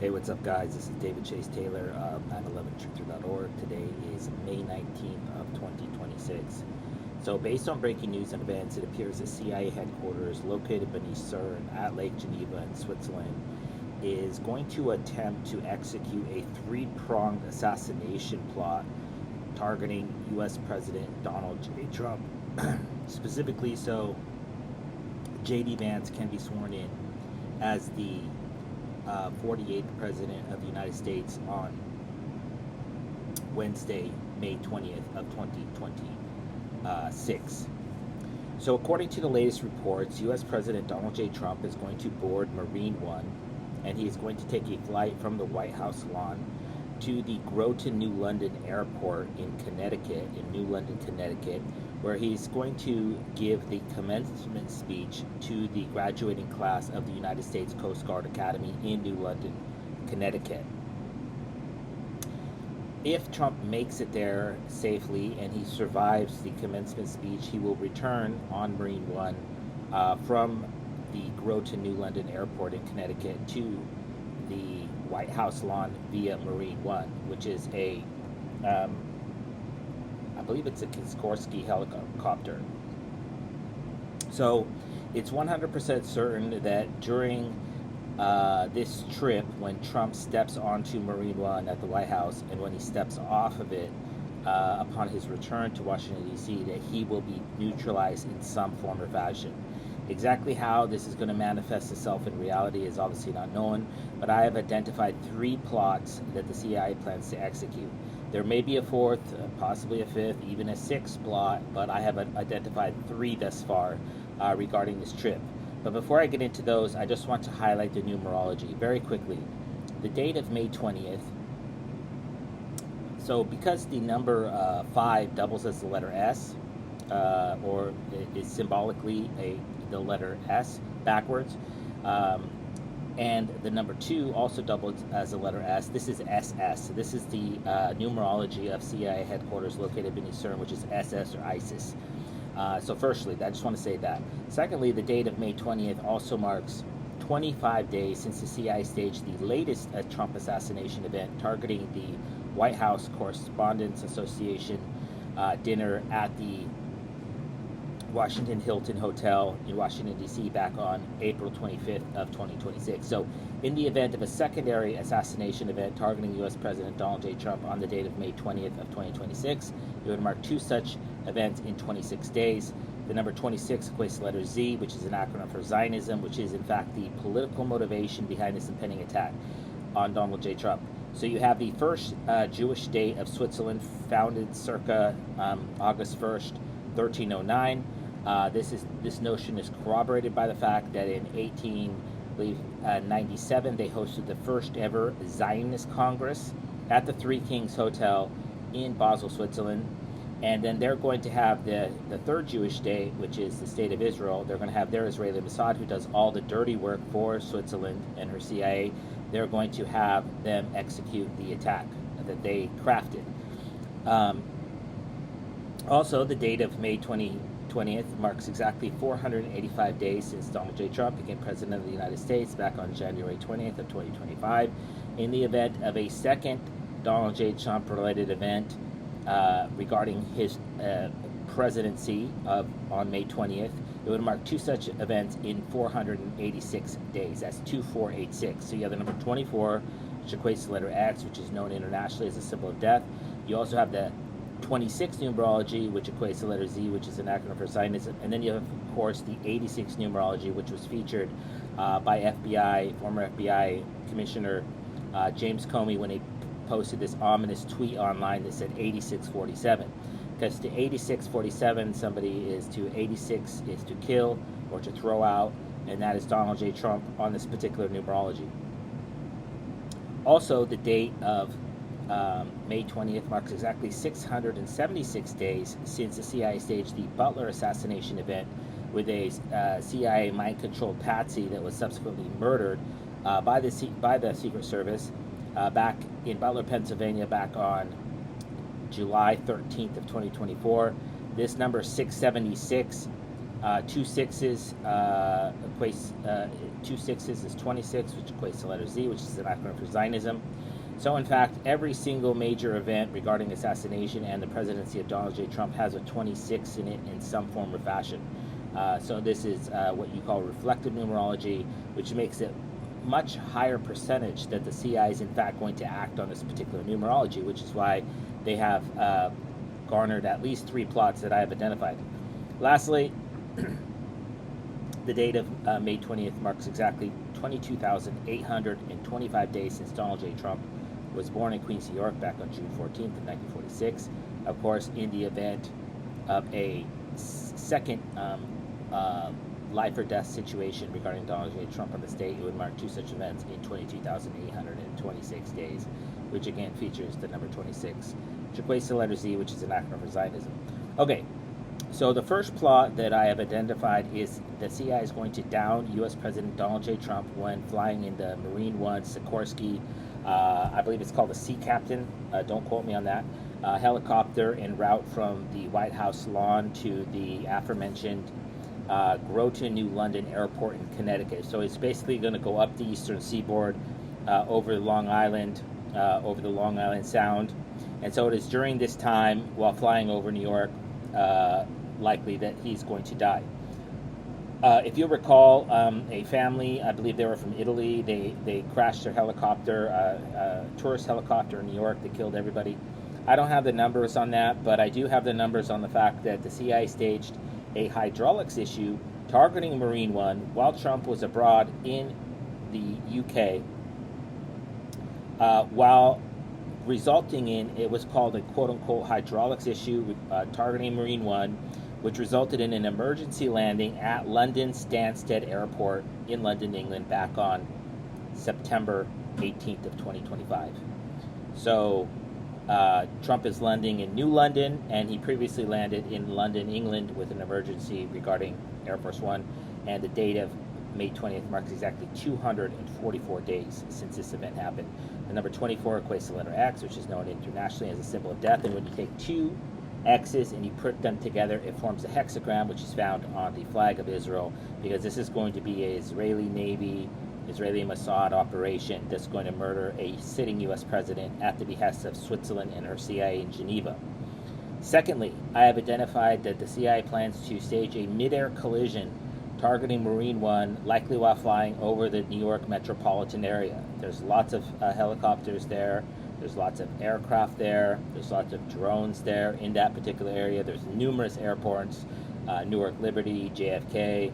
Hey, what's up, guys? This is David Chase Taylor of 911truther.org. Today is May 19th of 2026. So, based on breaking news and events, it appears that CIA headquarters located beneath CERN at Lake Geneva in Switzerland is going to attempt to execute a three-pronged assassination plot targeting U.S. President Donald J. Trump. Specifically, so J.D. Vance can be sworn in as the 48th President of the United States on Wednesday, May 20th of 2026. So according to the latest reports, U.S. President Donald J. Trump is going to board Marine One, and he is going to take a flight from the White House lawn to the Groton New London Airport in Connecticut, where he's going to give the commencement speech to the graduating class of the United States Coast Guard Academy in New London, Connecticut. If Trump makes it there safely and he survives the commencement speech, he will return on Marine One from the Groton New London Airport in Connecticut to the White House lawn via Marine One, which is I believe it's a Sikorsky helicopter. So it's 100% certain that during this trip, when Trump steps onto Marine One at the White House and when he steps off of it upon his return to Washington, D.C., that he will be neutralized in some form or fashion. Exactly how this is going to manifest itself in reality is obviously not known, but I have identified three plots that the CIA plans to execute. There may be a fourth, possibly a fifth, even a sixth plot, but I have identified three thus far regarding this trip. But before I get into those, I just want to highlight the numerology very quickly. The date of May 20th. So because the number 5 doubles as the letter S, or is symbolically the letter S backwards, and the number 2 also doubles as the letter S. This is SS. So this is the numerology of CIA headquarters located beneath CERN, which is SS or ISIS. So firstly, I just want to say that. Secondly, the date of May 20th also marks 25 days since the CIA staged the latest Trump assassination event targeting the White House Correspondents Association dinner at the Washington Hilton Hotel in Washington, D.C. back on April 25th of 2026. So in the event of a secondary assassination event targeting U.S. President Donald J. Trump on the date of May 20th of 2026, it would mark two such events in 26 days. The number 26 equates to the letter Z, which is an acronym for Zionism, which is in fact the political motivation behind this impending attack on Donald J. Trump. So you have the first Jewish state of Switzerland, founded circa August 1st, 1309. This notion is corroborated by the fact that in 1897 they hosted the first ever Zionist Congress at the Three Kings Hotel in Basel, Switzerland. And then they're going to have the third Jewish state, which is the state of Israel. They're going to have their Israeli Mossad, who does all the dirty work for Switzerland and her CIA. They're going to have them execute the attack that they crafted. Also, the date of May 20th marks exactly 485 days since Donald J. Trump became President of the United States back on January 20th of 2025. In the event of a second Donald J. Trump-related event regarding his presidency on May 20th, it would mark two such events in 486 days. That's 2486. So you have the number 24, which equates to the letter X, which is known internationally as a symbol of death. You also have the 26 numerology, which equates to the letter Z, which is an acronym for Zionism. And then you have, of course, the 86 numerology, which was featured by former FBI Commissioner James Comey when he posted this ominous tweet online that said 8647. Because to 8647, 86 is to kill or to throw out, and that is Donald J. Trump on this particular numerology. Also, the date of May 20th marks exactly 676 days since the CIA staged the Butler assassination event with a CIA mind-controlled patsy that was subsequently murdered by the Secret Service back in Butler, Pennsylvania, back on July 13th of 2024. This number 676 Two sixes equates 2 6s is 26, which equates to letter Z, which is an acronym for Zionism. So, in fact, every single major event regarding assassination and the presidency of Donald J. Trump has a 26 in it in some form or fashion. So this is what you call reflective numerology, which makes it much higher percentage that the CIA is in fact going to act on this particular numerology, which is why they have garnered at least 3 plots that I have identified. Lastly, the date of May 20th marks exactly 22,825 days since Donald J. Trump was born in Queens, New York, back on June 14th of 1946. Of course, in the event of a second life or death situation regarding Donald J. Trump on the state, it would mark 2 such events in 22,826 days, which again features the number 26, which equates to the letter Z, which is an acronym for Zionism. Okay, so the first plot that I have identified is the CIA is going to down U.S. President Donald J. Trump when flying in the Marine One Sikorsky, I believe it's called the Sea Captain, don't quote me on that, helicopter en route from the White House lawn to the aforementioned Groton, New London Airport in Connecticut. So it's basically going to go up the eastern seaboard, over Long Island, over the Long Island Sound. And so it is during this time, while flying over New York, likely that he's going to die. If you recall, a family, I believe they were from Italy, they crashed their helicopter, tourist helicopter in New York. They killed everybody. I don't have the numbers on that, but I do have the numbers on the fact that the CIA staged a hydraulics issue targeting Marine One while Trump was abroad in the UK, while resulting in, it was called a quote-unquote hydraulics issue targeting Marine One, which resulted in an emergency landing at London Stansted Airport in London, England, back on September 18th of 2025. So Trump is landing in New London, and he previously landed in London, England, with an emergency regarding Air Force One, and the date of May 20th marks exactly 244 days since this event happened. The number 24 equates to the letter X, which is known internationally as a symbol of death, and when you take 2 X's and you put them together, it forms a hexagram, which is found on the flag of Israel, because this is going to be an Israeli Navy, Israeli Mossad operation that's going to murder a sitting U.S. president at the behest of Switzerland and her CIA in Geneva. Secondly, I have identified that the CIA plans to stage a mid-air collision targeting Marine One, likely while flying over the New York metropolitan area. There's lots of helicopters there. There's lots of aircraft there. There's lots of drones there in that particular area. There's numerous airports, Newark Liberty, JFK,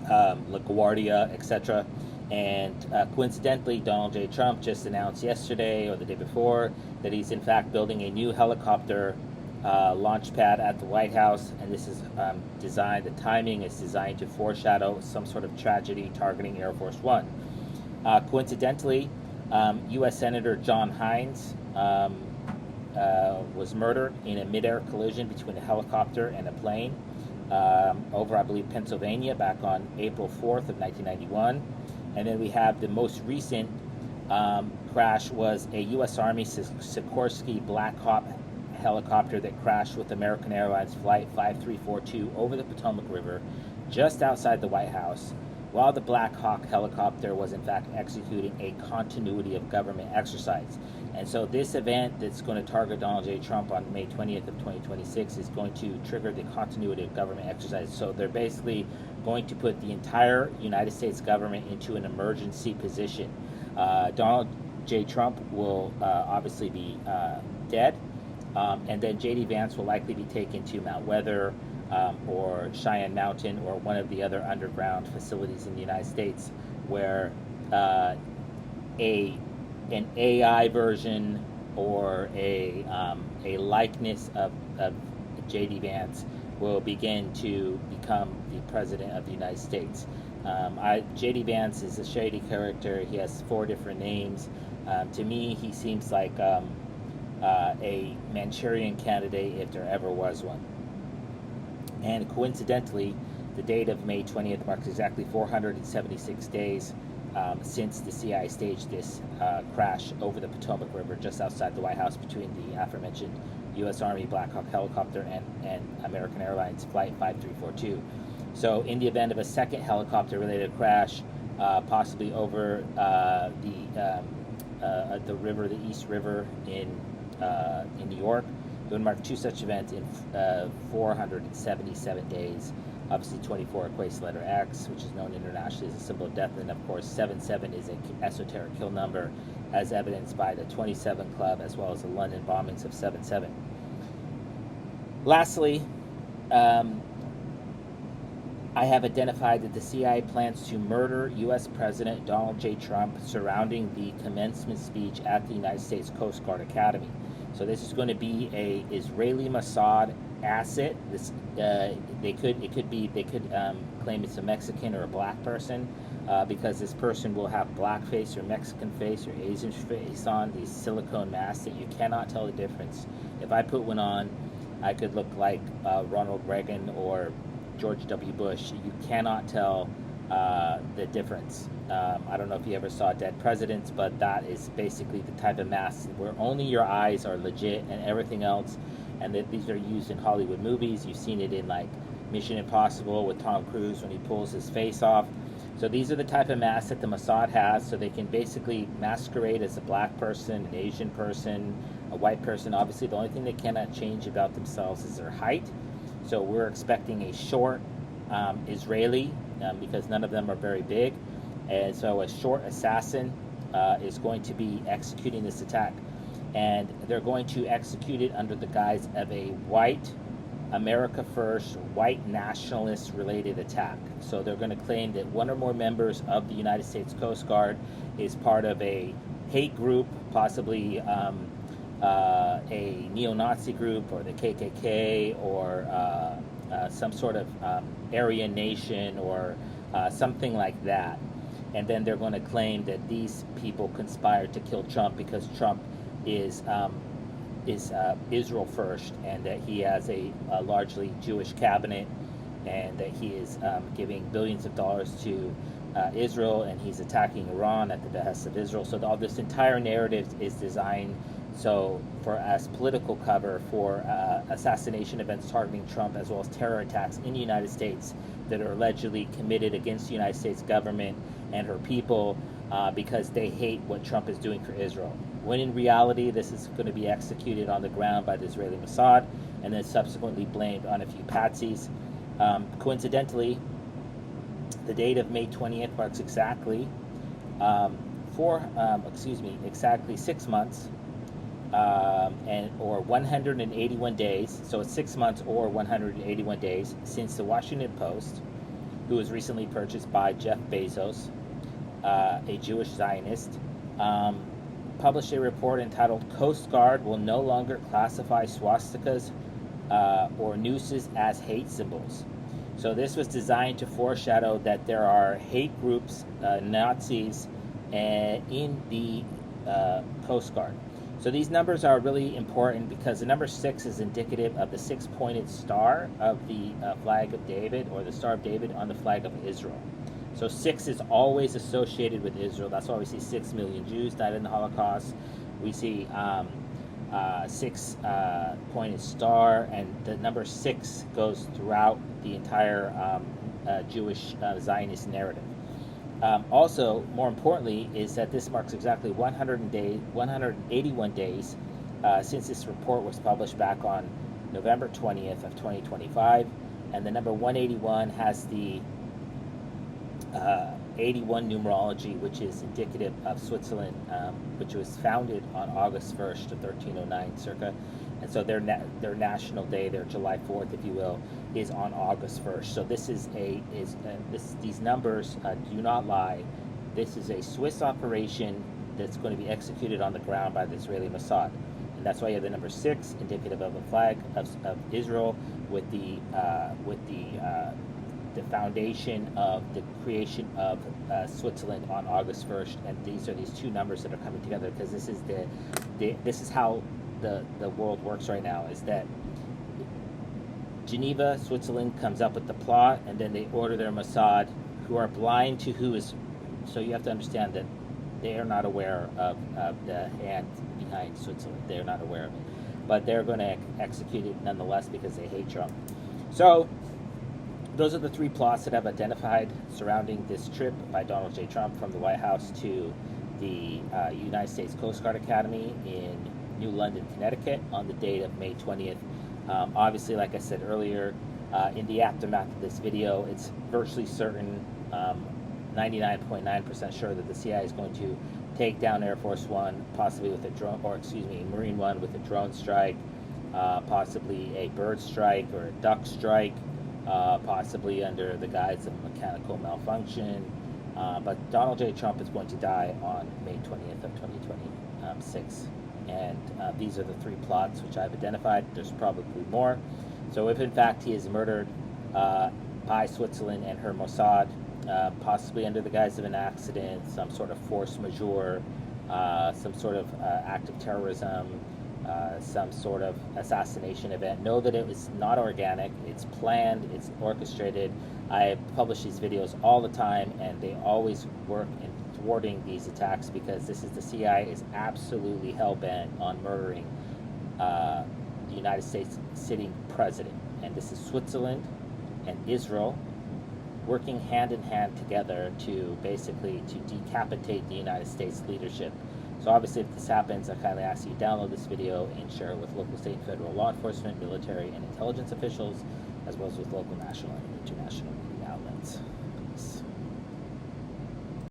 LaGuardia, etc. And coincidentally, Donald J. Trump just announced yesterday or the day before that he's in fact building a new helicopter launch pad at the White House, and this is designed, the timing is designed to foreshadow some sort of tragedy targeting Air Force One. Coincidentally, U.S. Senator John Hines was murdered in a mid-air collision between a helicopter and a plane over, I believe, Pennsylvania back on April 4th of 1991. And then we have the most recent crash was a U.S. Army Sikorsky Black Hawk helicopter that crashed with American Airlines Flight 5342 over the Potomac River just outside the White House, while the Black Hawk helicopter was in fact executing a continuity of government exercise. And so this event that's going to target Donald J. Trump on May 20th of 2026 is going to trigger the continuity of government exercise. So they're basically going to put the entire United States government into an emergency position. Donald J. Trump will obviously be dead, and then J.D. Vance will likely be taken to Mount Weather or Cheyenne Mountain or one of the other underground facilities in the United States where an AI version or a likeness of J.D. Vance will begin to become the president of the United States. J.D. Vance is a shady character. He has 4 different names. To me, he seems like a Manchurian candidate if there ever was one. And coincidentally, the date of May 20th marks exactly 476 days since the CIA staged this crash over the Potomac River just outside the White House between the aforementioned U.S. Army Black Hawk helicopter and American Airlines Flight 5342. So in the event of a second helicopter-related crash, possibly over the river, the East River in New York, it would mark two such events in 477 days. Obviously, 24 equates to letter X, which is known internationally as a symbol of death, and of course, 77 is an esoteric kill number, as evidenced by the 27 Club as well as the London bombings of 7/7. Lastly, I have identified that the CIA plans to murder U.S. President Donald J. Trump surrounding the commencement speech at the United States Coast Guard Academy. So this is going to be a Israeli Mossad asset. This they could claim it's a Mexican or a black person, because this person will have black face or Mexican face or Asian face on, these silicone masks that you cannot tell the difference. If I put one on, I could look like Ronald Reagan or George W. Bush. You cannot tell the difference. I don't know if you ever saw Dead Presidents, but that is basically the type of mask where only your eyes are legit and everything else. And that these are used in Hollywood movies. You've seen it in like Mission Impossible with Tom Cruise when he pulls his face off. So these are the type of masks that the Mossad has, so they can basically masquerade as a black person, an Asian person, a white person. Obviously, the only thing they cannot change about themselves is their height. So we're expecting a short Israeli, because none of them are very big. And so a short assassin is going to be executing this attack. And they're going to execute it under the guise of a white, America First, white nationalist related attack. So they're going to claim that one or more members of the United States Coast Guard is part of a hate group, possibly a neo-Nazi group or the KKK or some sort of Aryan Nation or something like that. And then they're going to claim that these people conspired to kill Trump because Trump is Israel first, and that he has a largely Jewish cabinet, and that he is giving billions of dollars to Israel, and he's attacking Iran at the behest of Israel. So all this entire narrative is designed for as political cover for assassination events targeting Trump, as well as terror attacks in the United States that are allegedly committed against the United States government and her people because they hate what Trump is doing for Israel. When in reality, this is going to be executed on the ground by the Israeli Mossad and then subsequently blamed on a few patsies. Coincidentally, the date of May 20th marks exactly exactly 6 months or 181 days. So it's 6 months or 181 days since the Washington Post, who was recently purchased by Jeff Bezos, a Jewish Zionist, published a report entitled "Coast Guard Will No Longer Classify Swastikas or Nooses as Hate Symbols." So this was designed to foreshadow that there are hate groups, Nazis, in the Coast Guard. So these numbers are really important because the number 6 is indicative of the 6-pointed star of the flag of David, or the Star of David on the flag of Israel. So 6 is always associated with Israel. That's why we see 6 million Jews died in the Holocaust. We see 6-pointed star, and the number 6 goes throughout the entire Jewish Zionist narrative. Also, more importantly, is that this marks exactly 181 days since this report was published back on November 20th of 2025, and the number 181 has the 81 numerology, which is indicative of Switzerland, which was founded on August 1st of 1309 circa, and so their national day, their July 4th, if you will, is on August 1st. So this is these numbers do not lie. This is a Swiss operation that's going to be executed on the ground by the Israeli Mossad, and that's why you have the number 6, indicative of a flag of Israel, with the foundation of the creation of Switzerland on August 1st, and these are these two numbers that are coming together because this is this is how the world works right now, is that Geneva, Switzerland comes up with the plot, and then they order their Mossad, who are blind to who is. So you have to understand that they are not aware of the hand behind Switzerland. They are not aware of it. but they're going to execute it nonetheless because they hate Trump. So those are the three plots that I've identified surrounding this trip by Donald J. Trump from the White House to the United States Coast Guard Academy in New London, Connecticut on the date of May 20th. Obviously, like I said earlier, in the aftermath of this video, it's virtually certain, 99.9% sure that the CIA is going to take down Air Force One, possibly with a drone, or excuse me, Marine One with a drone strike, possibly a bird strike or a duck strike, possibly under the guise of mechanical malfunction. But Donald J. Trump is going to die on May 20th of 2026. And these are the three plots which I've identified. There's probably more. So if in fact he is murdered by Switzerland and her Mossad, possibly under the guise of an accident, some sort of force majeure, some sort of act of terrorism, some sort of assassination event, know that it was not organic, it's planned, it's orchestrated. I publish these videos all the time, and they always work in thwarting these attacks because this is the CIA is absolutely hell-bent on murdering the United States sitting president. And this is Switzerland and Israel working hand in hand together to basically to decapitate the United States leadership. So obviously if this happens, I kindly ask you to download this video and share it with local, state, and federal law enforcement, military, and intelligence officials, as well as with local, national, and international media outlets.